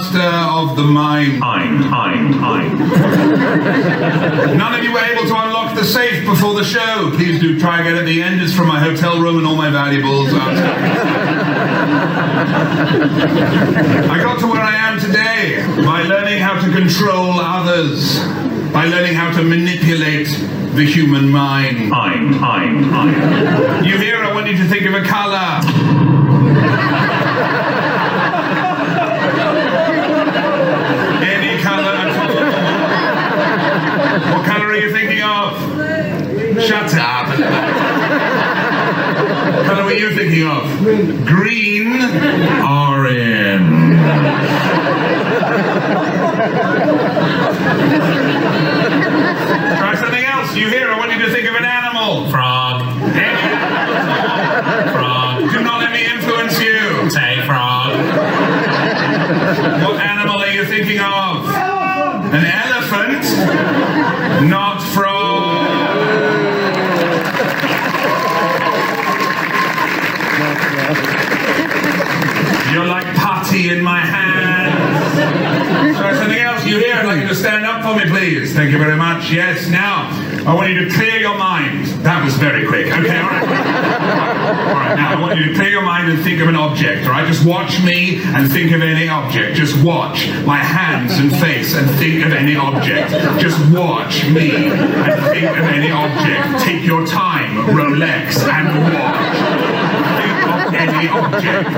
master of the mind. None of you were able to unlock the safe before the show. Please do try again at the end. It's from my hotel room and all my valuables. I got to where I am today by learning how to control others, by learning how to manipulate the human mind. You hear, I want you to think of a color. Any color at all. What color are you thinking of? Shut up. What color were you thinking of? Green. Orange. Try something else. You hear, I want you to think of an animal. Frog. Frog. Do not let me influence you. Say frog. What animal are you thinking of? An elephant? Not frog. You're like putty in my hands. Try something else. You hear? I'd like you to stand up for me, please. Thank you very much. Yes. Now, I want you to clear your mind. That was very quick. Okay, all right. All right, now I want you to clear your mind and think of an object, all right? Just watch me and think of any object. Just watch my hands and face and think of any object. Just watch me and think of any object. Take your time, relax, and watch. Think of any object.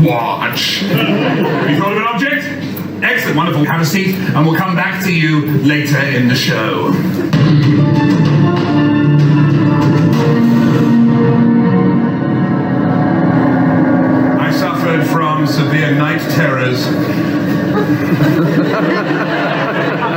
Watch. You thought of an object? Excellent, wonderful. Have a seat, and we'll come back to you later in the show. I suffered from severe night terrors.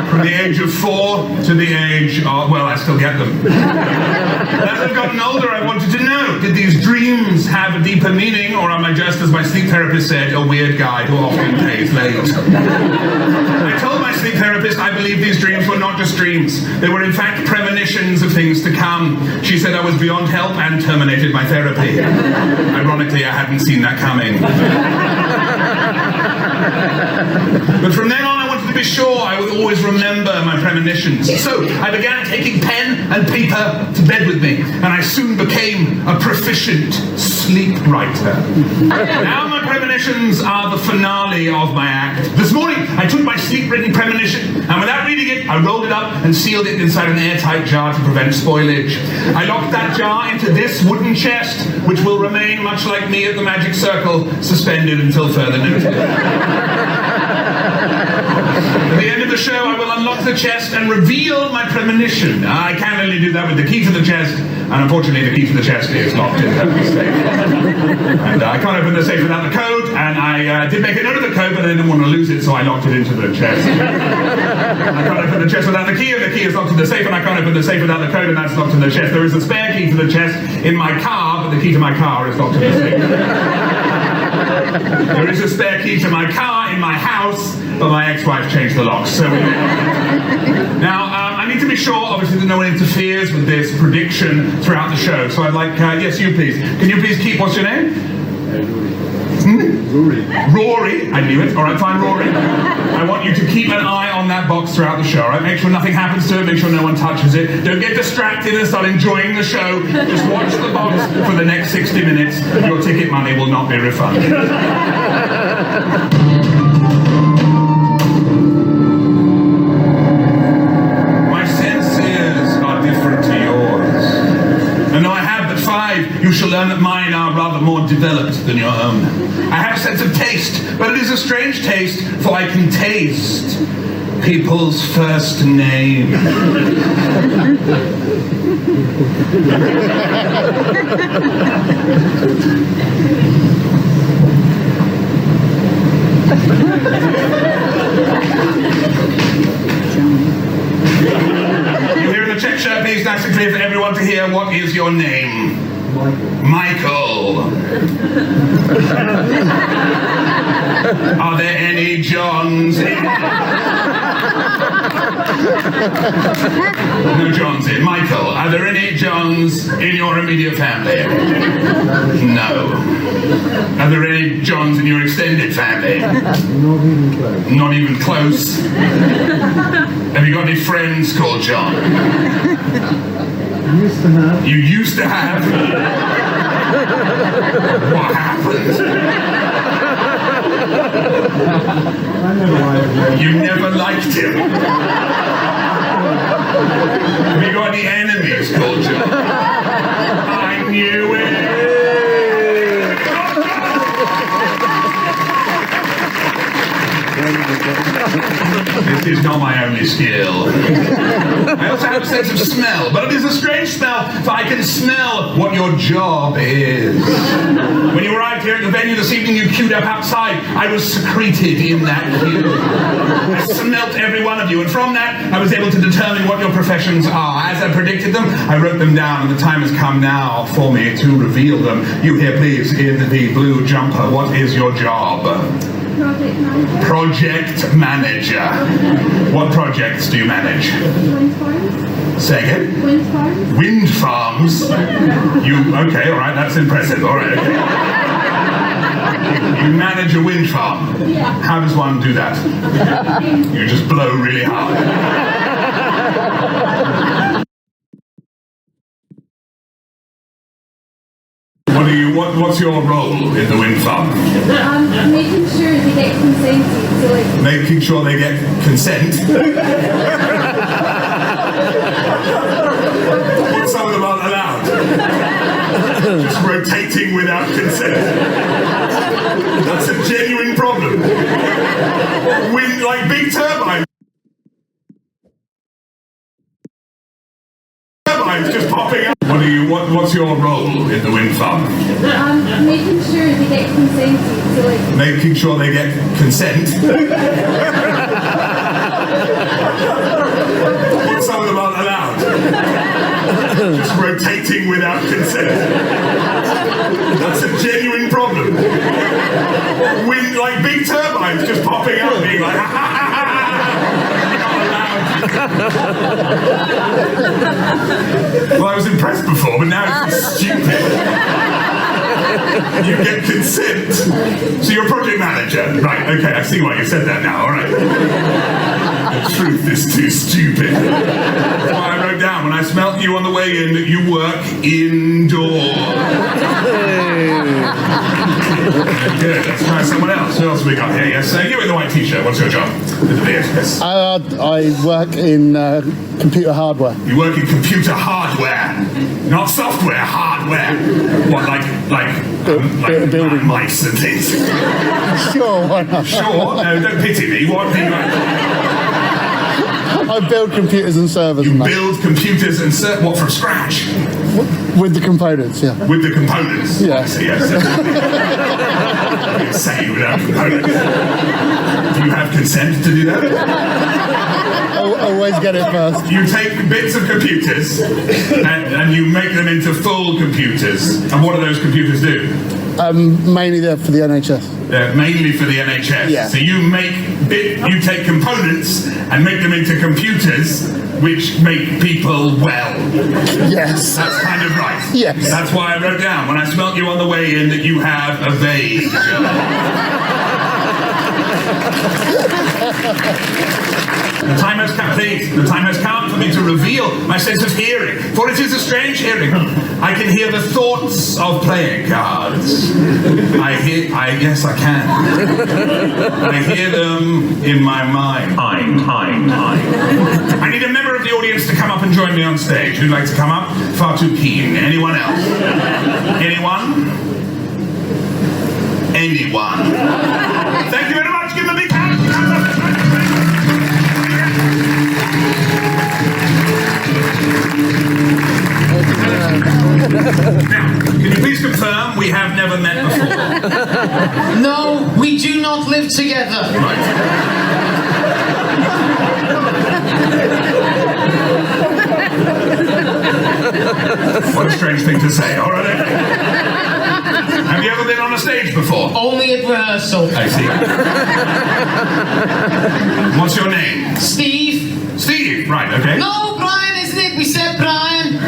From the age of 4 to the age of, well, I still get them. As I've gotten older, I wanted to know, did these dreams have a deeper meaning, or am I just, as my sleep therapist said, a weird guy who often pays late? I told my sleep therapist I believed these dreams were not just dreams. They were in fact premonitions of things to come. She said I was beyond help and terminated my therapy. Ironically, I hadn't seen that coming. But from then on, I wanted to be sure I would always remember my premonitions. So I began taking pen and paper to bed with me, and I soon became a proficient sleep writer. Now my premonitions are the finale of my act. This morning, I took my sleep-written premonition, and without reading it, I rolled it up and sealed it inside an airtight jar to prevent spoilage. I locked that jar into this wooden chest, which will remain, much like me at the magic circle, suspended until further notice. At the end of the show, I will unlock the chest and reveal my premonition. I can only do that with the key to the chest, and unfortunately the key to the chest is locked in the safe. And I can't open the safe without the code, and I did make a note of the code, but I didn't want to lose it, so I locked it into the chest. I can't open the chest without the key is locked in the safe, and I can't open the safe without the code, and that's locked in the chest. There is a spare key to the chest in my car, but the key to my car is locked in the safe. There is a spare key to my car in my house, but my ex-wife changed the locks, so we Now, I need to be sure, obviously, that no one interferes with this prediction throughout the show, so I'd like, yes, you please. Can you please keep, what's your name? Rory. Rory, I knew it. All right, fine, Rory. I want you to keep an eye on that box throughout the show, all right? Make sure nothing happens to it, make sure no one touches it. Don't get distracted and start enjoying the show. Just watch the box for the next 60 minutes. Your ticket money will not be refunded. You shall learn that mine are rather more developed than your own. I have a sense of taste, but it is a strange taste, for I can taste people's first name. You hear in the check shirt, please, nice and clear for everyone to hear. What is your name? Michael. Are there any Johns in? No Johns in. Michael, are there any Johns in your immediate family? No. Are there any Johns in your extended family? Not even close. Have you got any friends called John? Used to have. You used to have? What happened? I never liked him. You never liked him? Have you got any enemies called John? I knew it! This is not my only skill. I also have a sense of smell, but it is a strange smell, for I can smell what your job is. When you arrived here at the venue this evening, you queued up outside. I was secreted in that queue. I smelt every one of you, and from that, I was able to determine what your professions are. As I predicted them, I wrote them down, and the time has come now for me to reveal them. You here, please, in the blue jumper. What is your job? Project manager. What projects do you manage? Wind farms. Say again? Wind farms. Wind farms? Okay, all right, that's impressive. All right, okay. You manage a wind farm? Yeah. How does one do that? You just blow really hard. What's your role in the wind farm? Making sure they get consented. So like Making sure they get consent? Some of them aren't allowed. Just rotating without consent. That's a genuine problem. Wind, like big turbines. Just popping up. What's your role in the wind farm? making sure they get consented. So like Making sure they get consent? Some of them aren't allowed. Just rotating without consent. That's a genuine problem. Wind, like big turbines just popping up, being like, ha ha ha ha. Well, I was impressed before, but now it's just stupid. You get consent. So you're a project manager. Right, okay, I see why you said that now, alright. The truth is too stupid. That's why I wrote down when I smelt you on the way in that you work indoors. Good, let's try someone else. Who else have we got here? Yes, you in the white t-shirt. What's your job? With the beard, yes. I work in computer hardware. You work in computer hardware, not software, hardware. What, like building mice and things? Sure, why not? Sure, no, don't pity me. What do you like? I build computers and servers. You and that. build computers and what, from scratch? With the components, yeah. With the components? Yeah. I see, yes. Insane without components. Do you have consent to do that? Always get it first. You take bits of computers and you make them into full computers. And what do those computers do? Mainly there for the NHS. Mainly for the NHS. Yeah. So you take components and make them into computers which make people well. Yes. That's kind of right. Yes. That's why I wrote down when I smelt you on the way in that you have a vague. The time has come, please. The time has come for me to reveal my sense of hearing, for it is a strange hearing. I can hear the thoughts of playing cards. Yes, I can. I hear them in my mind. I need a member of the audience to come up and join me on stage. Who'd like to come up? Far too keen. Anyone else? Anyone? Anyone? Thank you very much. Give them a big hand. Now, can you please confirm we have never met before? No, we do not live together. Right. What a strange thing to say. All right. Have you ever been on a stage before? Only at rehearsal. I see. What's your name? Steve? Steve, right, okay. No, Brian, isn't it? We said Brian.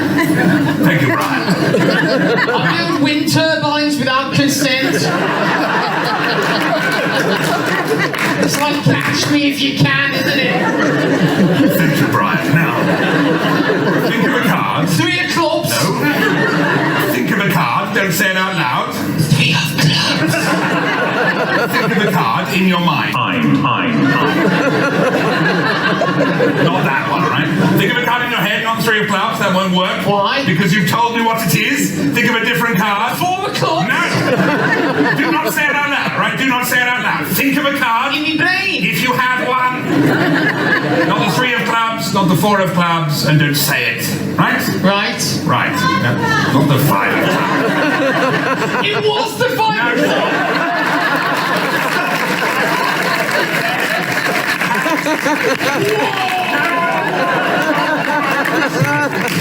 Thank you, Brian. I build wind turbines without consent. It's like catch me if you can, isn't it? Thank you, Brian. Now, think of a card. 3 of clubs. No. Think of a card. Don't say it out loud. 3 of clubs. Think of a card in your mind. Not that one, right? Think of a card in your head, not 3 of clubs. That won't work. Why? Because you've told me what it is. Think of a different card. 4 of clubs. No. Do not say it out loud, right? Do not say it out loud. Think of a card. In my brain. If you have one. Not the 3 of clubs, not the 4 of clubs, and don't say it. Right? Right. Right. No, not the 5 of clubs. It was the 5 of clubs.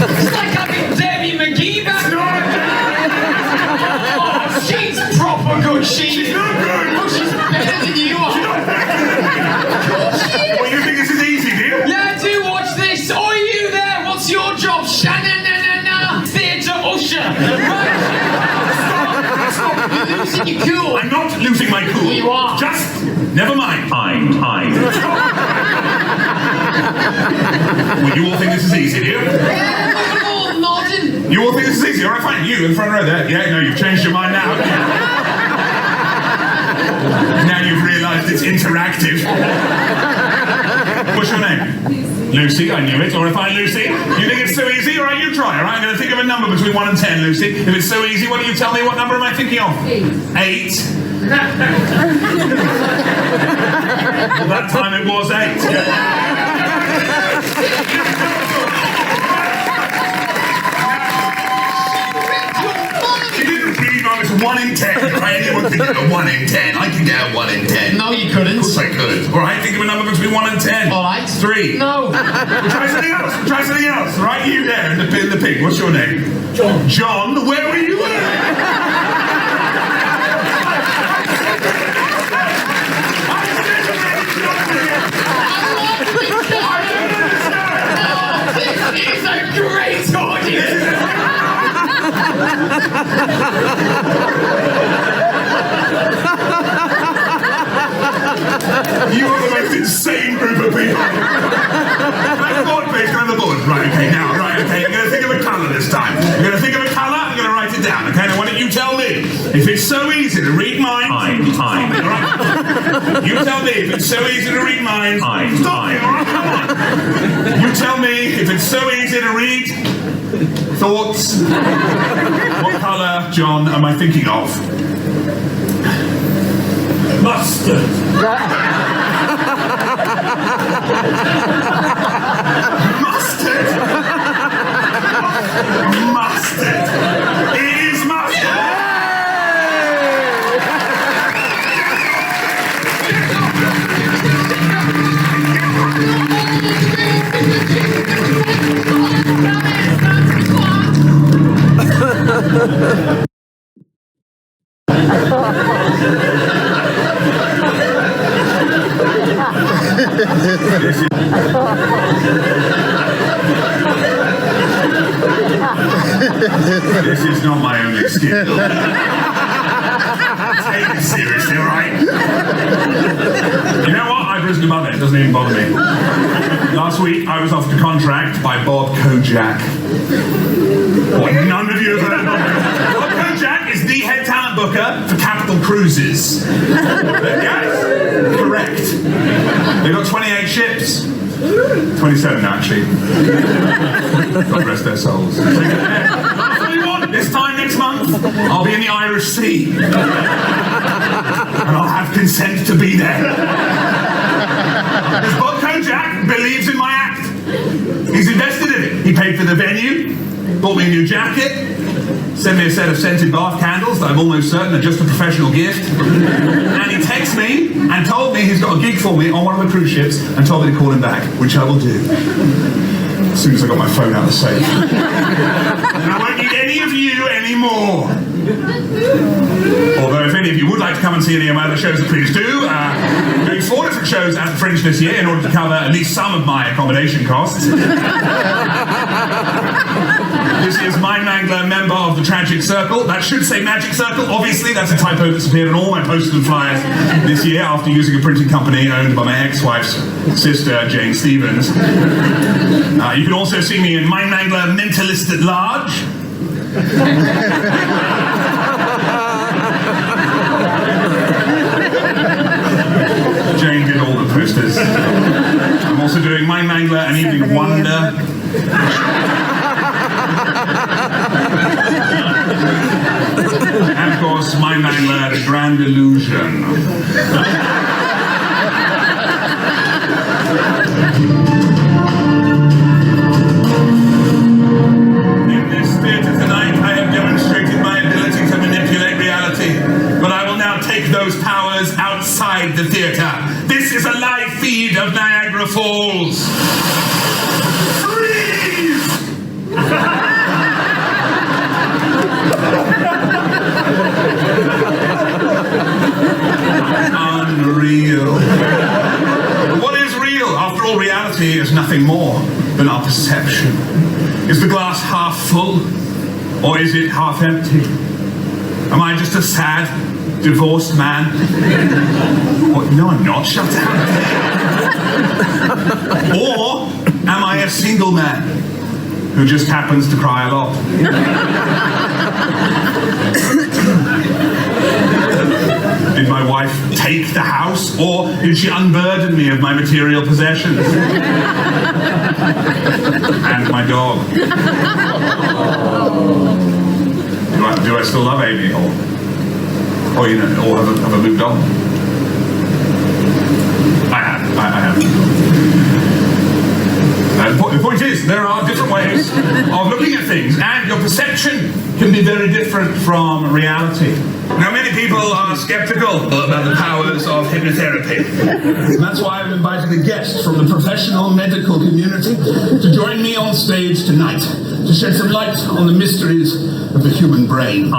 It's like having Debbie McGee back. Oh, she's proper good. She's not good. Oh, she's better than you are. Of course she is. Well, you think this is easy, do you? Yeah, do watch this. Oi, you there? What's your job? Shanna-na-na-na. Theatre usher. Right. Stop. You're losing your cool. I'm not losing my cool. You are. Just, never mind. Well, you all think this is easy, do you? Yeah, look at all nodding. You all think this is easy? All right, fine. You in front row there. Yeah, no, you've changed your mind now. Now you've realised it's interactive. What's your name? Lucy, I knew it. All right, fine, Lucy. You think it's so easy? All right, you try. All right, I'm going to think of a number between 1 and 10, Lucy. If it's so easy, why don't you tell me what number am I thinking of? 8. 8. Well, that time it was 8. You didn't read on it's 1 in 10. Right? Anyone can get a 1 in 10. I can get a 1 in 10. No, you couldn't. Of course I could. All right, think of a number between 1 and 10. All right. 3. No. Try something else. Try something else. Right, you there in the pig. What's your name? John. John? Where were you It's a great audience. You are the most insane group of people. Right, the board, please. Go on the board. Right, okay, now, right, okay. I'm going to think of a colour this time. I'm going to think of a colour, I'm going to write it down, okay? Now, why don't you tell me? If it's so easy to read minds... Stop me, all right? You tell me if it's so easy to read minds... Stop me, all right? Come on. You tell me if it's so easy to read... Thoughts? What colour, John, am I thinking of? Mustard. Mustard. Mustard. It is mustard. This is not my only skill. Take it seriously, alright? You know what? I've risen above it. It doesn't even bother me. Last week, I was offered a contract by Bob Kojak. What, none of you have heard of Bob Kojak? Bob Kojak is the head talent booker for Capital Cruises. Yes, correct. They've got 28 ships. 27 now, actually. God rest their souls. This time next month, I'll be in the Irish Sea. And I'll have consent to be there. Because Bob Kojak believes in my act. He's invested in it. He paid for the venue, bought me a new jacket, sent me a set of scented bath candles that I'm almost certain are just a professional gift. And he texted me and told me he's got a gig for me on one of the cruise ships and told me to call him back, which I will do. As soon as I got my phone out of the safe. And I won't need any of you, any anymore. Although if any of you would like to come and see any of my other shows, please do. I'm doing 4 different shows at the Fringe this year in order to cover at least some of my accommodation costs. This is Mangler, member of the Tragic Circle. That should say Magic Circle. Obviously, that's a typo that's appeared on all my posters and flyers this year after using a printing company owned by my ex-wife's sister, Jane Stevens. You can also see me in Mangler Mentalist at Large. Jane did all the posters. I'm also doing Mangler An Evening Wonder. And of course, Mangler The Grand Illusion. In this theatre tonight, I have demonstrated my ability to manipulate reality, but I will now take those powers outside the theatre. This is a live feed of Niagara Falls. Freeze! Unreal. What is real? After all, reality is nothing more than our perception. Is the glass half full, or is it half empty? Am I just a sad, divorced man? What? No, I'm not. Shut down. Or am I a single man who just happens to cry a lot? Did my wife take the house, or did she unburden me of my material possessions? And my dog. Do I still love Amy, or you know, or have I moved on? I have. The point is, there are different ways of looking at things, and your perception can be very different from reality. Now, many people are skeptical about the powers of hypnotherapy. That's why I've invited a guest from the professional medical community to join me on stage tonight to shed some light on the mysteries of the human brain.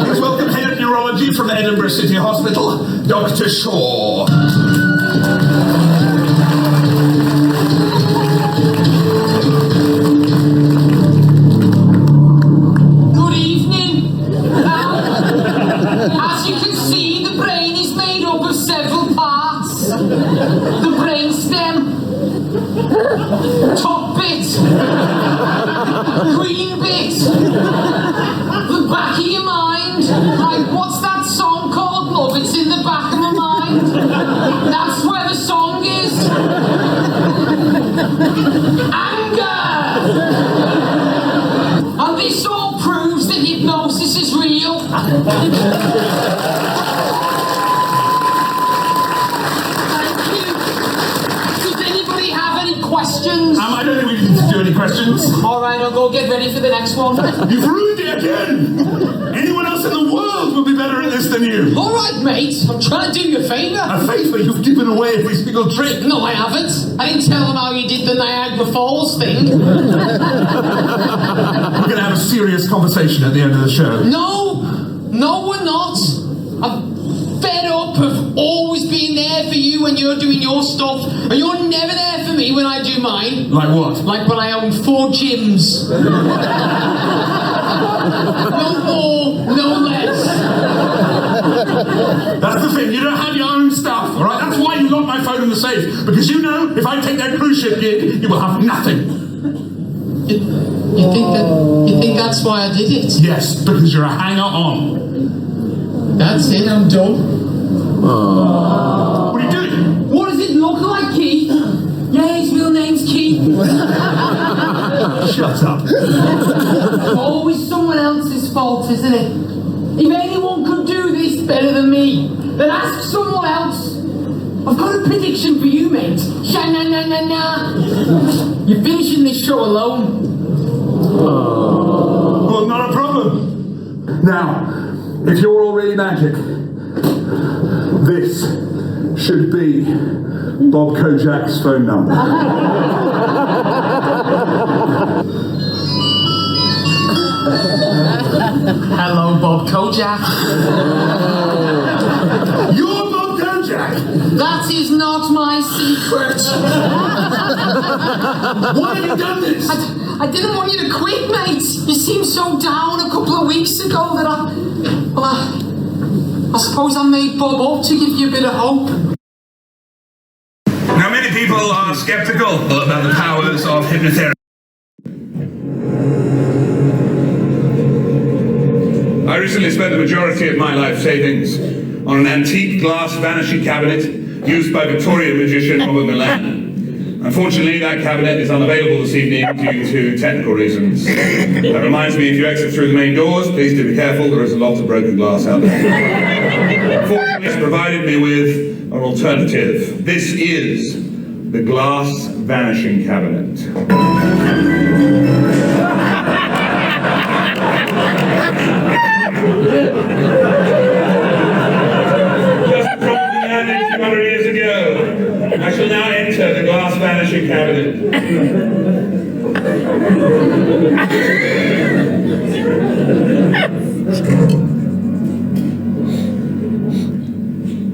Please welcome head of neurology from Edinburgh City Hospital, Dr. Shaw. As you can see, the brain is made up of several parts. The brainstem, top bit, green bit, the back of your mind. Like, what's that song called? Love, it's in the back of my mind. That's where the song is. Anger! And this all proves that hypnosis is real. Thank you. Does anybody have any questions? I don't think we need to do any questions. Alright, I'll go get ready for the next one. You've ruined it again! Anyone else in the world will be better at this than you. Alright, mate. I'm trying to do you a favour. A favour? You've given away every single trick. No, I haven't. I didn't tell them how you did the Niagara Falls thing. We're going to have a serious conversation at the end of the show. No, we're not. I'm fed up of always being there for you when you're doing your stuff, and you're never there for me when I do mine. Like what? Like when I own 4 gyms. No more, no less. That's the thing, you don't have your own stuff, alright? That's why you locked my phone in the safe. Because you know, if I take that cruise ship gig, you will have nothing. You think that's why I did it? Yes, because you're a hanger-on. That's it, I'm done. What are you doing? What does it look like, Keith? Yeah, his real name's Keith. Shut up. Always someone else's fault, isn't it? If anyone could do this better than me, then ask someone else. I've got a prediction for you, mate. Sha-na-na-na-na. You're finishing this show alone. Well, not a problem. Now, if you're all really magic, this should be Bob Kojak's phone number. Hello, Bob Kojak. You're Bob Kojak? That is not my secret. Why have you done this? I didn't want you to quit, mate. You seemed so down a couple of weeks ago that I suppose I made Bob up to give you a bit of hope. Now, many people are skeptical about the powers of hypnotherapy. I recently spent the majority of my life savings on an antique glass vanishing cabinet used by Victorian magician Robert Milan. Unfortunately, that cabinet is unavailable this evening due to technical reasons. That reminds me, if you exit through the main doors, please do be careful, there is a lot of broken glass out there. Fortunately, it's provided me with an alternative. This is the glass vanishing cabinet. Just probably landed 200 years ago. I shall now enter the glass vanishing cabinet.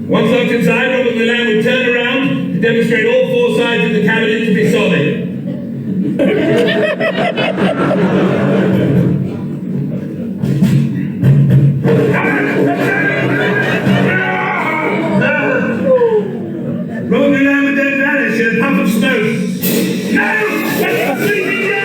Once locked inside, Robert Milan would turn around to demonstrate all four sides of the cabinet to be solid. Robert Milan would then vanish in a puff of smoke. No! It's sleeping yet!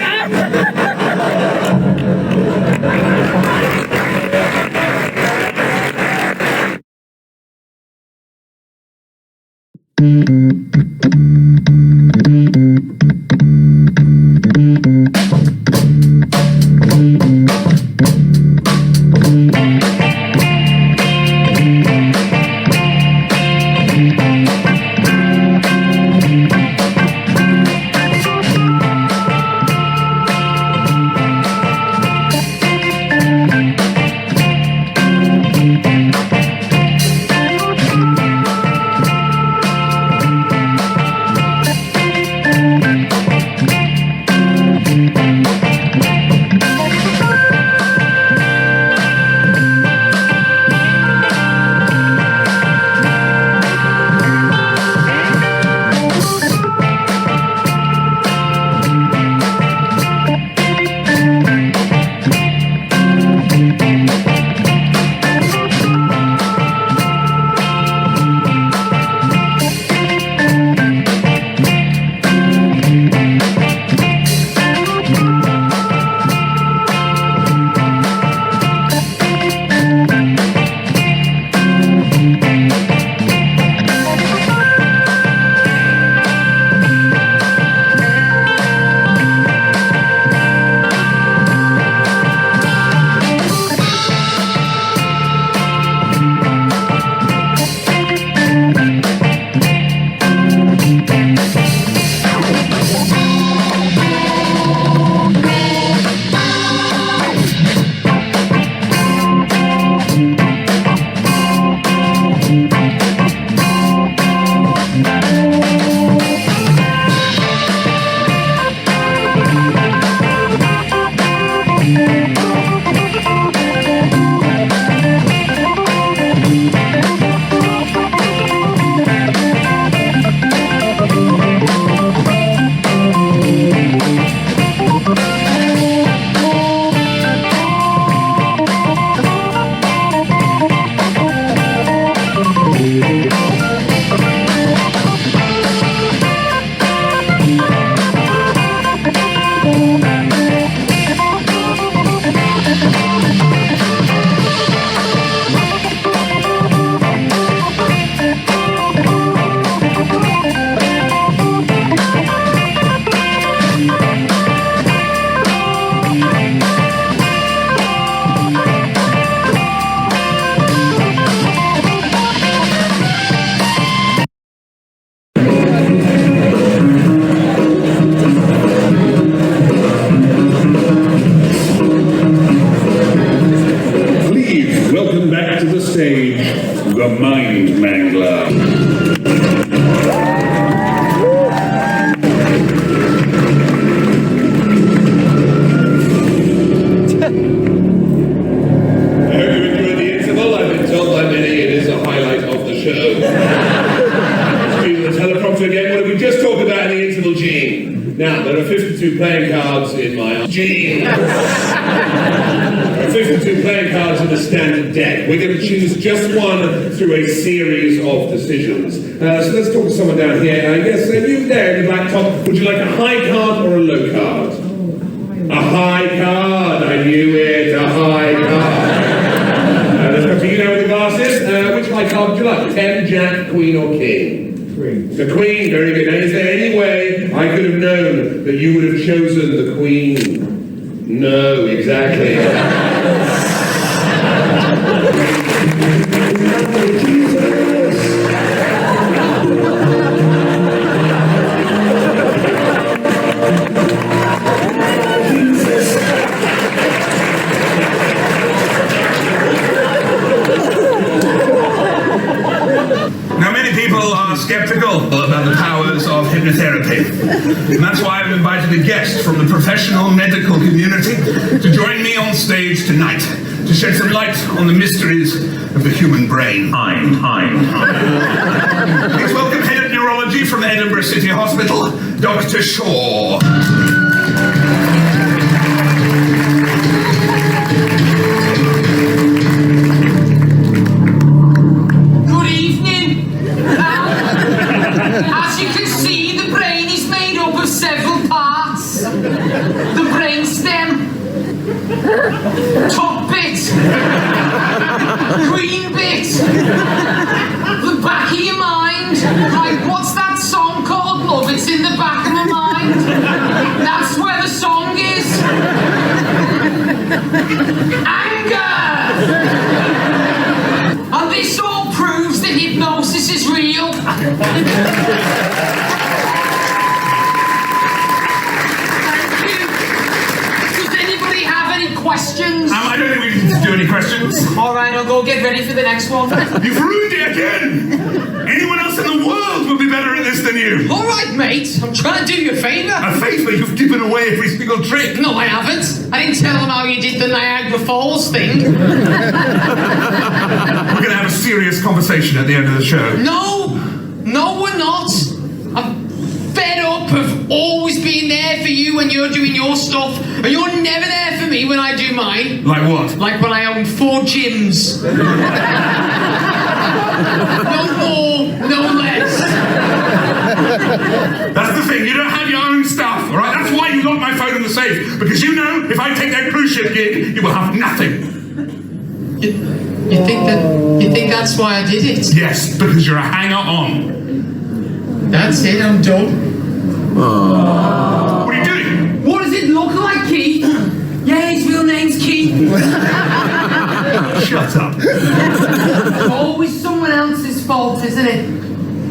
again. What did we just talk about in the interval, Gene? Now, there are 52 playing cards in my... Gene! There are 52 playing cards in the standard deck. We're going to choose just one through a series of decisions. So let's talk to someone down here. Yes, you there in the black top. Would you like a high card or a low card? A high card. I knew it. A high card. Let's come to you now with the glasses. Which high card would you like? 10, Jack, Queen, or King? Queen. The Queen, very good. Now, is there any way I could have known that you would have chosen the Queen? No, exactly. Now, many people are skeptical about the powers of hypnotherapy. And that's why I've invited a guest from the professional medical community to join me on stage tonight to shed some light on the mysteries of the human brain. Please welcome head of neurology from Edinburgh City Hospital, Dr. Shaw. Good evening. As you can see, the brain is made up of several parts. The brain stem, top bit, green bit, the back of your mind. Like, what's that song called, love? It's in the back of my mind. That's where the song is. Anger! And this all proves that hypnosis is real. Thank you. Does anybody have any questions? I don't think we need to do any questions. All right, I'll go get ready for the next one. You've ruined it again! Anyone else in the world would be better at this than you. All right, mate. I'm trying to do you a favour. A favour? You've given away every single trick. No, I haven't. I didn't tell them how you did the Niagara Falls thing. We're going to have a serious conversation at the end of the show. No, we're not. I'm fed up of always being there for you when you're doing your stuff, and you're never there for me when I do mine. Like what? Like when I own 4 gyms. No more, no less. That's the thing, you don't have your own stuff, alright? That's why you locked my phone in the safe, because you know if I take that cruise ship gig, you will have nothing. You think that's why I did it? Yes, because you're a hanger-on. That's it, I'm done. What are you doing? What does it look like, Keith? Yeah, his real name's Keith. Shut up. It's always someone else's fault, isn't it?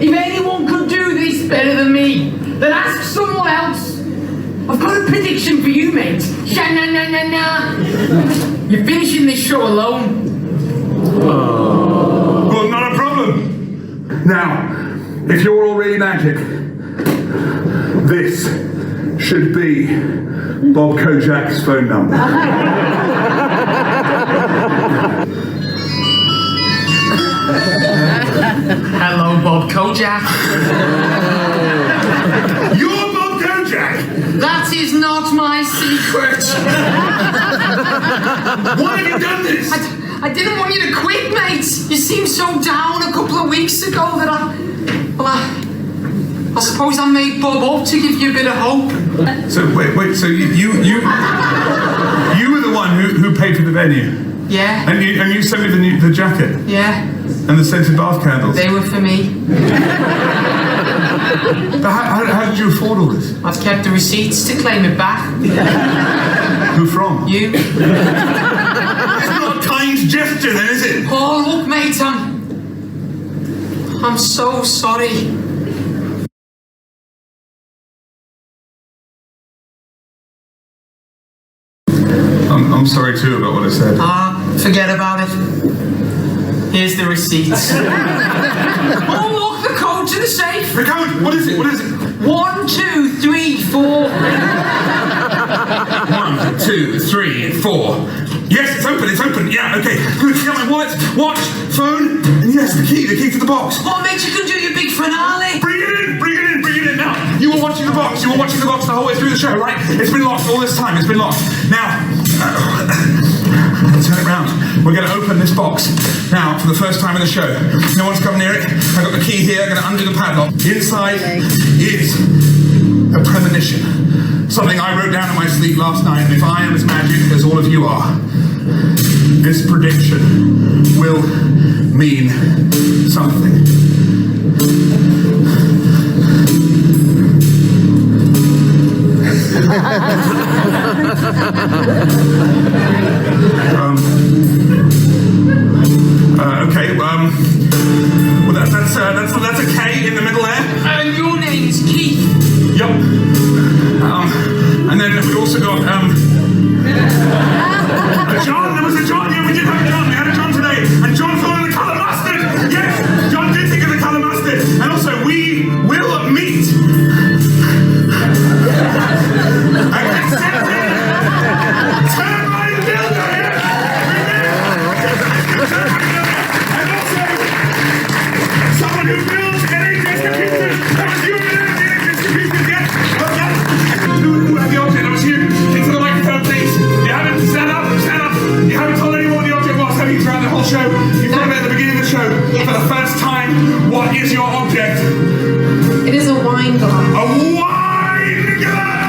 If anyone could do this better than me, then ask someone else. I've got a prediction for you, mate. Sha-na-na-na-na. You're finishing this show alone. Well, not a problem. Now, if you're all really magic, this should be Bob Kojak's phone number. Hello, Bob Kojak. You're Bob Kojak! That is not my secret. Why have you done this? I didn't want you to quit, mate. You seemed so down a couple of weeks ago that I suppose I made Bob up to give you a bit of hope. So wait. So you were the one who paid for the venue, Yeah. and you sent me the jacket Yeah. and the scented bath candles. They were for me. But how did you afford all this? I've kept the receipts to claim it back. Who from? You. It's not a kind gesture, then, is it? Oh, look, mate, I'm so sorry. I'm sorry too about what I said. Forget about it. Here's the receipts. Oh, look, the code to the safe. The code? What is it? 1, 2, 3, 4. 1, 2, 3, 4. Yes, it's open. Yeah, okay. Good. Yeah, my wallet, watch, phone, and yes, the key to the box. Oh, mate, you can do your big finale. Bring it in. box. You were watching the box the whole way through the show, right? It's been locked all this time. It's been locked. Now, turn it round. We're going to open this box now for the first time in the show. No one's come near it. I've got the key here. I'm going to undo the padlock. Inside is a premonition. Something I wrote down in my sleep last night. And if I am as magic as all of you are, this prediction will mean something. Okay, well, that's a K in the middle there. And your name is Keith. Yup. And then we also got, John, there was a John, yeah, we did have a John, we had a John today, and John thought of the colour mustard, yes, John did think of the colour mustard, and also we will meet. Turbine builder, yes, and also, someone who builds NHS computers, that was you, NHS computers, yes, who had the object, that was you, into the microphone, please. You haven't stand up. You haven't told anyone what the object was, have you, throughout the whole show? You told me at the beginning of the show, for the first time, what is your object? It is a wine glass. A wine glass!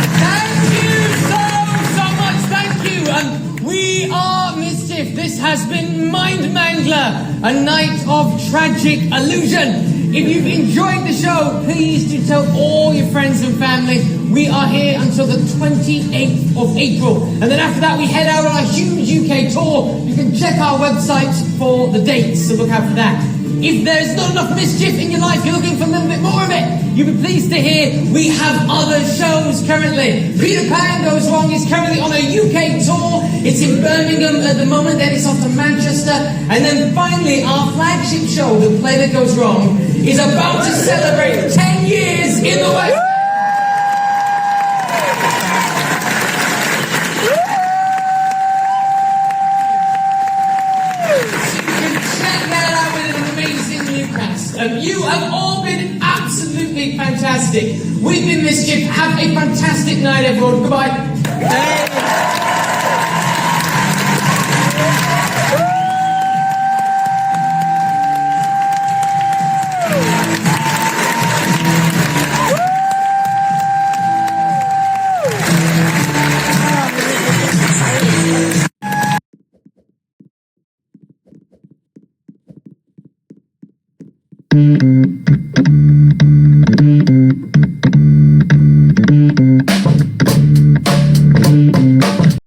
And that is the power of the wine! This has been Mangler, a night of tragic illusion. If you've enjoyed the show, please do tell all your friends and family. We are here until the 28th of April. And then after that, we head out on a huge UK tour. You can check our website for the dates, so look out for that. If there's not enough mischief in your life, you're looking for a little bit more of it, you'll be pleased to hear we have other shows currently. Peter Pan Goes Wrong is currently on a UK tour. It's in Birmingham at the moment, then it's off to Manchester. And then finally, our flagship show, The Play That Goes Wrong, is about to celebrate 10 years in the West. You have all been absolutely fantastic. We've been Mischief. Have a fantastic night, everyone. Goodbye. Mm-hmm.